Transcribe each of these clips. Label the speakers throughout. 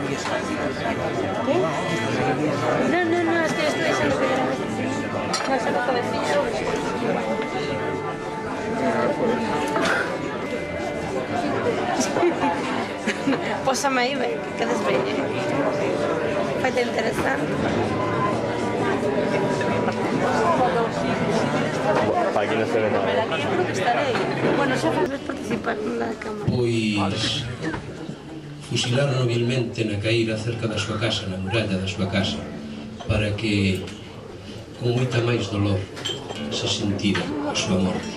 Speaker 1: No, es que estoy diciendo que era no se lo cabecillo. Pósame aí, ben, que quedes ben. Faite interesante.
Speaker 2: Aquí non se ve nada.
Speaker 1: Aquí eu creo que estarei. Bueno, xa faz participar na cámara.
Speaker 3: Pois fusilaron vilmente na caída cerca da súa casa, na muralla da súa casa, para que con moita máis dolor se sentira a súa morte.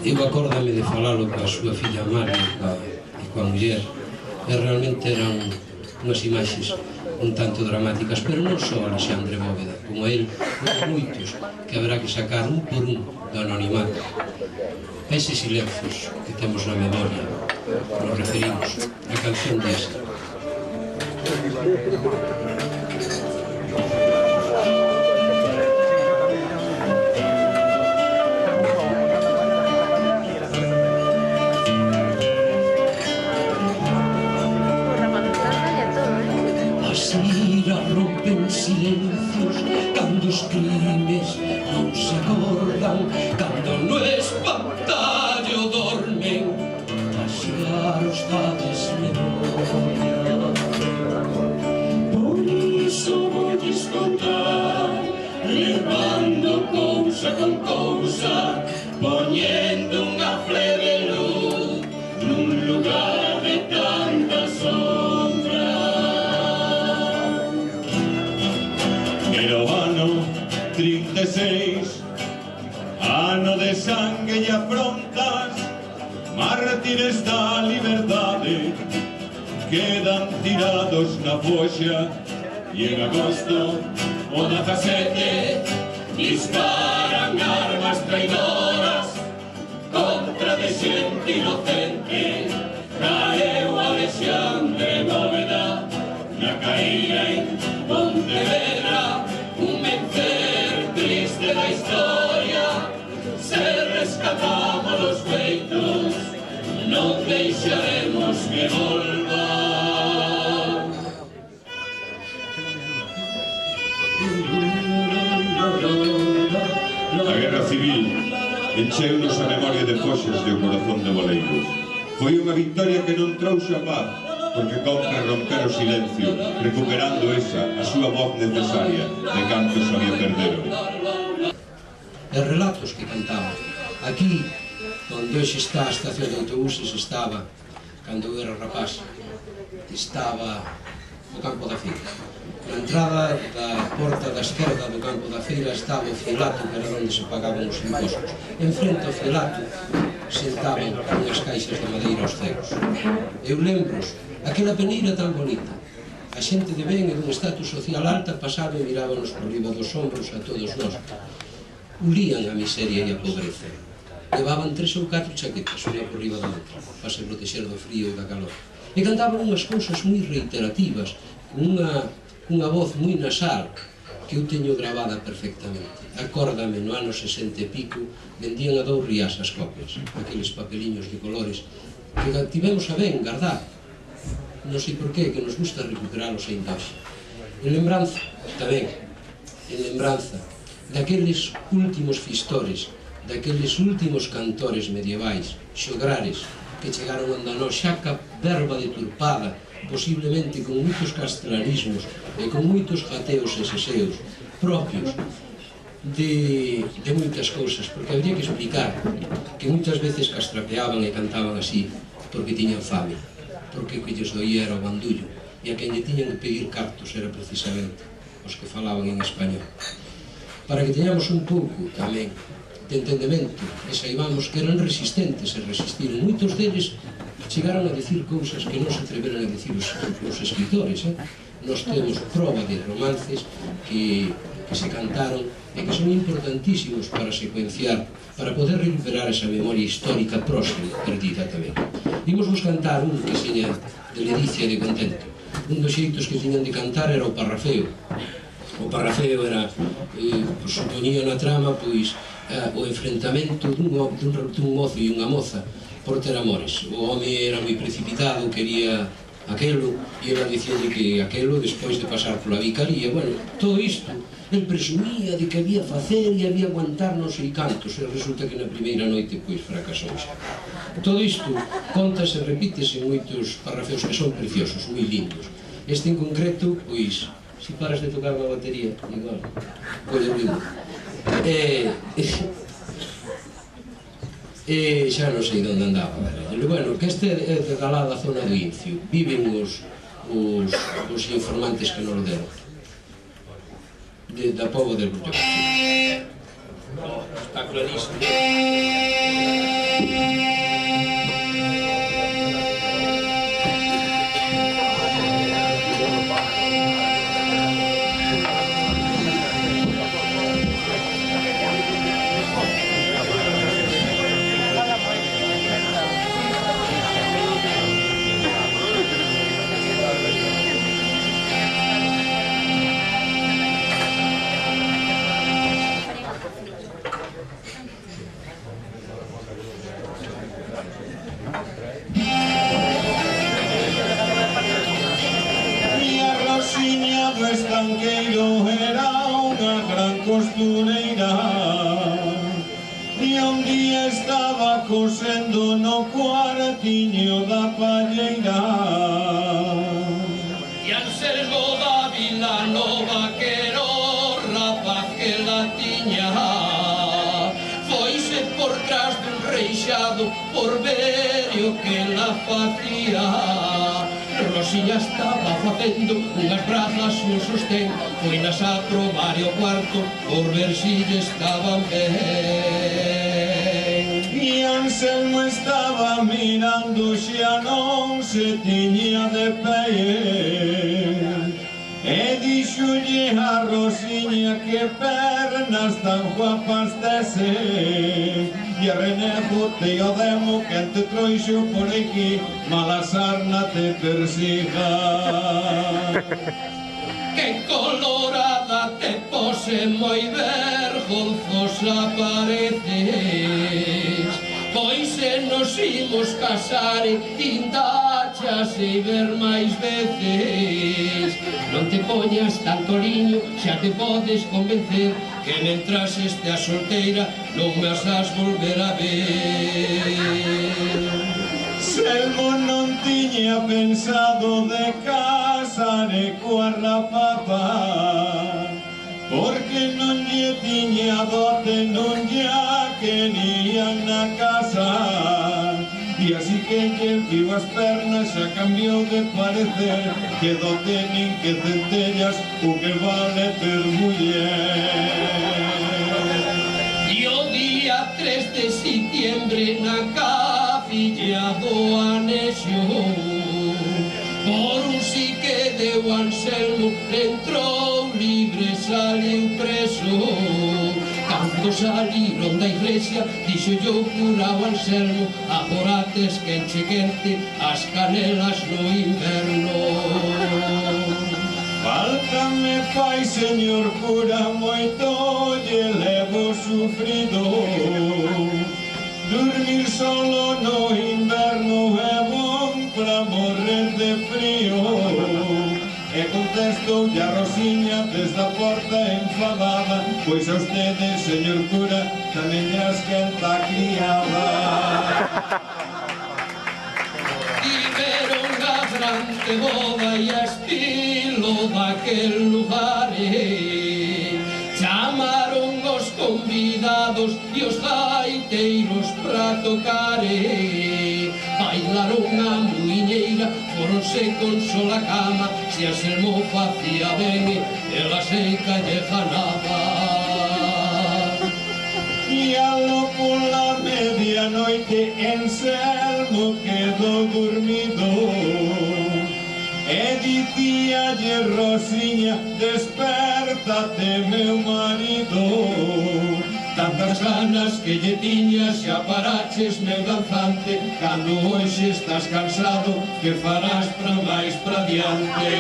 Speaker 3: Eu acórdame de falalo coa súa filla Mario e coa muller, e realmente eran unhas imaxes un tanto dramáticas, pero non só Alexandre Bóveda, como el, moitos que haberá que sacar un por un do anonimato. A eses silencios que temos na memoria, nos referimos á canción desta. Rompen silencios cando os crimes non se acordan, cando no espantallo dormen as dades memoria. Por iso volles contar, levando cousa con cousa, poñendo unha flebe luz nun lugar de tanta sombra. Era o ano 36, ano de sangue e afrontas, mártires da liberdade quedan tirados na foxa, e en agosto o 17 disparan armas traidoras contra de xente inocente. Caeu Alexandre Bóveda na caída en Pontevedra, un vencer triste da historia. Se rescatamos os feitos, non deixaremos que volva. A Guerra Civil encheunos a memoria de foxas e o corazón de boleiros. Foi unha victoria que non trouxe a paz, porque compre romper o silencio, recuperando esa, a súa voz necesaria, de cantos había perderon. E relatos que cantaban. Aquí, onde hoxe está a estación de autobuses, estaba, cando eu era rapaz, estaba o campo da feira. Na entrada da porta da esquerda do campo da feira estaba o filato, que era onde se pagaban os impostos. En frente ao filato sentaban unhas caixas de madeira aos cegos. Eu lembros aquela peneira tan bonita. A xente de ben e dun estatus social alta pasaba e mirábanos por riba dos ombros a todos nós. Ulían a miseria e a pobreza. Levaban 3 ou 4 chaquetas, unha por riba da outra, para se protexer do frío e da calor. E cantaban unhas cousas moi reiterativas, con unha voz moi nasal, que eu teño gravada perfectamente. Acórdame, no ano 60 e pico, vendían a 2 reais as copias, aqueles papeliños de colores, que tivemos a ben guardar. Non sei por qué, que nos gusta recuperalos ainda hoxe. En lembranza, tamén, en lembranza daqueles últimos fistores, daqueles últimos cantores medievais, xograres, que chegaron onde a nós xa ca verba deturpada, posiblemente con moitos castellanismos e con moitos jateos e seseos propios de moitas cousas, porque habría que explicar que moitas veces castrapeaban e cantaban así porque tiñan fame, porque o que lles doía era o bandullo, e a quen lle tiñan que pedir cartos era precisamente os que falaban en español. Para que teñamos un pouco tamén de entendemento e saibamos que eran resistentes e resistiron. Moitos deles chegaron a decir cousas que non se atreveran a decir os escritores. Nós temos proba de romances que se cantaron e que son importantísimos para secuenciar, para poder recuperar esa memoria histórica próxima, perdida tamén. Vimosvos cantar un que seña de ledicia e de contento. Un dos xeitos que tiñan de cantar era o parrafeo. O parrafeo era, supoñía na trama, pois, o enfrentamento dun mozo e unha moza por ter amores. O home era moi precipitado, quería
Speaker 4: aquelo, e ela dicíalle que aquelo, despois de pasar pola vicaría, bueno, todo isto, el presumía de que había facer e había aguantar non sei cantos, e resulta que na primeira noite, pois, fracasou xa. Todo isto contase e repítese en moitos parrafeos que son preciosos, moi lindos. Este en concreto, pois, se paras de tocar unha batería, igual, colle o ritmo. Xa non sei onde andaba, pero bueno, que este é de Galá da zona do Incio, viven os informantes que nos deron da povo del Grupo. Está clarísimo.
Speaker 3: Do estanqueiro era unha gran costureira e un día estaba cosendo no cuartiño da palleira.
Speaker 4: E Anselmo da Vila Nova, que era o rapaz que la tiña, foise por trás dun reixado por ver o que la facía. Rosiña estaba facendo unhas brazas e un sostén, foinas a probar o cuarto por ver si lle estaban ben.
Speaker 3: E Anselmo estaba mirando, xa non se tiña de pé, e dixolle a Rosiña que pernas tan guapas tese. E a Renejo te o demo que te troixo por aquí, mala sarna te persiga.
Speaker 4: Que colorada te pose moi vergonzosa pareces, pois se nos imos casar tindachas e ver máis veces. Non te poñas tanto liño, xa te podes convencer que mentras estea solteira non me has volver a ver.
Speaker 3: Selmo non tiña pensado de casare coa rapapa, porque non lle tiña dote, non lle querían na casa. E así que lle viu as pernas, xa cambiou de parecer, que dote nin que centellas, o que vale ter muller.
Speaker 4: E o día 3 de setiembre na capilla do Anexo, por un sí que deu Anselmo, entrou libre, saliu preso. Cando saliron da iglesia, dixo yo cura o Anselmo, agora tes quente quente as canelas no inverno.
Speaker 3: Faltame fai, señor cura, moito lle levo sufrido. Dormir solo no inverno é bon pra morrer de frío. E contestoulle a Rosiña desde a porta enfadada, pois a usted, señor cura, tamén lle esquenta a criada.
Speaker 4: Tiveron a grande boda e a estilo daquel lugar, chamaron os convidados e os gaiteiros pra tocar, bailaron a muiñeira, foronse con sola cama, se Anselmo facía ben, ela seica lle ganaba.
Speaker 3: E alo pola medianoite Anselmo quedou dormido, e dicíalle Rosiña, despértate meu marido. Tantas ganas que lle tiñas xa paraches, meu danzante, cando hoxe estás cansado, que farás pra máis pra diante.